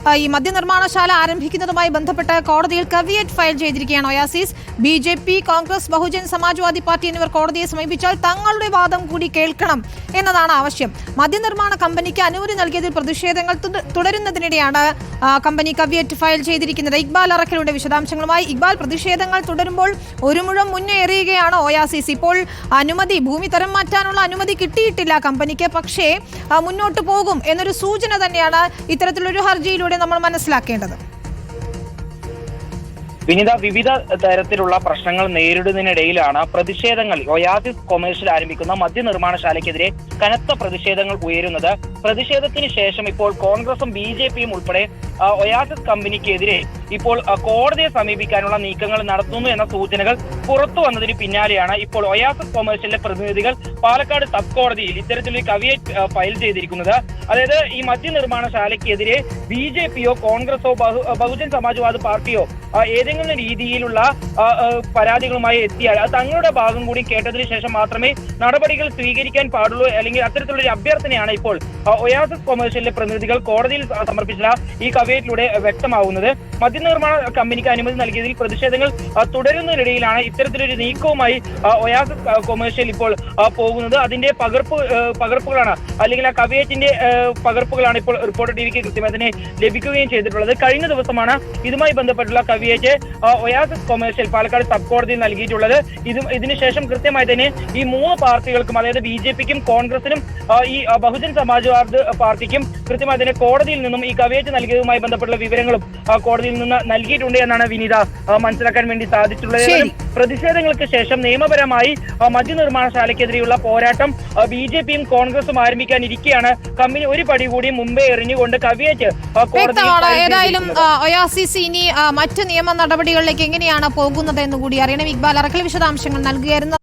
ഈ മദ്യനിർമ്മാണശാല ആരംഭിക്കുന്നതുമായി ബന്ധപ്പെട്ട് കോടതിയിൽ കവിയറ്റ് ഫയൽ ചെയ്തിരിക്കുകയാണ് oasis. BJP, Congress, Bahujan Samajwadi party എന്നിവർ കോടതിയെ സമീപിച്ചാൽ തങ്ങളുടെ വാദം കൂടി കേൾക്കണം എന്നതാണ് ആവശ്യം. മദ്യനിർമ്മാണ കമ്പനിക്ക് അനുമതി നൽകിയതിൽ പ്രതിഷേധങ്ങൾ തുടരുന്നതിനിടെയാണ് കമ്പനി കവിയറ്റ് ഫയൽ ചെയ്തിരിക്കുന്നത്. ഇക്ബാൽ അറക്കലുടെ വിശദാംശങ്ങളുമായി. ഇക്ബാൽ, പ്രതിഷേധങ്ങൾ തുടരുമ്പോൾ ഒരു മുഴം മുന്നേ എറിയുകയാണ് ഒയാസിസ്. ഇപ്പോൾ ഭൂമി തരം മാറ്റാനുള്ള അനുമതി കിട്ടിയിട്ടില്ല കമ്പനിക്ക്, പക്ഷേ മുന്നോട്ട് പോകും എന്നൊരു സൂചന തന്നെയാണ് ഇത്തരത്തിലൊരു ഹർജിയിലൂടെ നമ്മൾ മനസ്സിലാക്കേണ്ടത്. വിനിത, വിവിധ തരത്തിലുള്ള പ്രശ്നങ്ങൾ നേരിടുന്നതിനിടയിലാണ് പ്രതിഷേധങ്ങൾ ഒയാസിസ് കൊമേഴ്ഷ്യൽ ആരംഭിക്കുന്ന മദ്യനിർമ്മാണശാലയ്ക്കെതിരെ കനത്ത പ്രതിഷേധങ്ങൾ ഉയരുന്നത്. പ്രതിഷേധത്തിന് ശേഷം ഇപ്പോൾ കോൺഗ്രസും BJPയും ഉൾപ്പെടെ ഒയാസിസ് കമ്പനിക്കെതിരെ ഇപ്പോൾ കോടതിയെ സമീപിക്കാനുള്ള നീക്കങ്ങൾ നടത്തുന്നു എന്ന സൂചനകൾ പുറത്തു വന്നതിന് പിന്നാലെയാണ് ഇപ്പോൾ ഒയാസിസ് കൊമേഴ്ഷ്യലിലെ പ്രതിനിധികൾ പാലക്കാട് സബ് കോടതിയിൽ ഇത്തരത്തിലൊരു കവിയറ്റ് ഫയൽ ചെയ്തിരിക്കുന്നത്. അതായത് ഈ മദ്യനിർമ്മാണശാലയ്ക്കെതിരെ BJPയോ കോൺഗ്രസോ ബഹുജൻ സമാജ്വാദി പാർട്ടിയോ ഏതെങ്കിലും രീതിയിലുള്ള പരാതികളുമായി എത്തിയാൽ അത് തങ്ങളുടെ ഭാഗം കൂടി കേട്ടതിന് ശേഷം മാത്രമേ നടപടികൾ സ്വീകരിക്കാൻ പാടുള്ളൂ, അല്ലെങ്കിൽ അത്തരത്തിലുള്ള ഒരു അഭ്യർത്ഥനയാണ് ഇപ്പോൾ ഒയാസിസ് കൊമേഴ്ഷ്യലിലെ പ്രതിനിധികൾ കോടതിയിൽ സമർപ്പിച്ച ഈ കവിയറ്റിലൂടെ വ്യക്തമാവുന്നത്. മദ്യനിർമ്മാണ കമ്പനിക്ക് അനുമതി നൽകിയതിൽ പ്രതിഷേധങ്ങൾ തുടരുന്നതിനിടയിലാണ് ഇത്തരത്തിലൊരു നീക്കവുമായി ഒയാസിസ് കൊമേഴ്ഷ്യൽ ഇപ്പോൾ പോകുന്നത്. അതിന്റെ പകർപ്പുകളാണ്, അല്ലെങ്കിൽ ആ കവിയറ്റിന്റെ പകർപ്പുകളാണ് ഇപ്പോൾ റിപ്പോർട്ടർ TVക്ക് കൃത്യമായി തന്നെ ലഭിക്കുകയും ചെയ്തിട്ടുള്ളത്. കഴിഞ്ഞ ദിവസമാണ് ഇതുമായി ബന്ധപ്പെട്ടുള്ള കവിയറ്റ് ഒയാസിസ് കൊമേഴ്ഷ്യൽ പാലക്കാട് സബ് കോടതിയിൽ നൽകിയിട്ടുള്ളത്. ഇതിനുശേഷം കൃത്യമായി തന്നെ ഈ മൂന്ന് പാർട്ടികൾക്കും, അതായത് BJPക്കും കോൺഗ്രസിനും ഈ ബഹുജൻ സമാജ്വാദി പാർട്ടിക്കും കൃത്യമായി തന്നെ കോടതിയിൽ നിന്നും ഈ കവിയറ്റ് നൽകിയതുമായി ബന്ധപ്പെട്ടുള്ള വിവരങ്ങളും കോടതിയിൽ നിന്ന് നൽകിയിട്ടുണ്ട് എന്നാണ് വിനീത മനസ്സിലാക്കാൻ വേണ്ടി സാധിച്ചിട്ടുള്ളത്. പ്രതിഷേധങ്ങൾക്ക് ശേഷം നിയമപരമായി മദ്യനിർമ്മാണശാലയ്ക്കെതിരെയുള്ള പോരാട്ടം BJPയും കോൺഗ്രസും ആരംഭിക്കാനിരിക്കെയാണ് കമ്പനി ഒരു പടി കൂടി മുമ്പേ എറിഞ്ഞുകൊണ്ട് കവിയറ്റ് ഏതായാലും ഒയാസിസ് ഇനി മറ്റ് നിയമ നടപടികളിലേക്ക് എങ്ങനെയാണ് പോകുന്നത് എന്ന് കൂടി അറിയണം. ഇക്ബാൽ അറക്കൽ വിശദാംശങ്ങൾ നൽകുകയായിരുന്നു.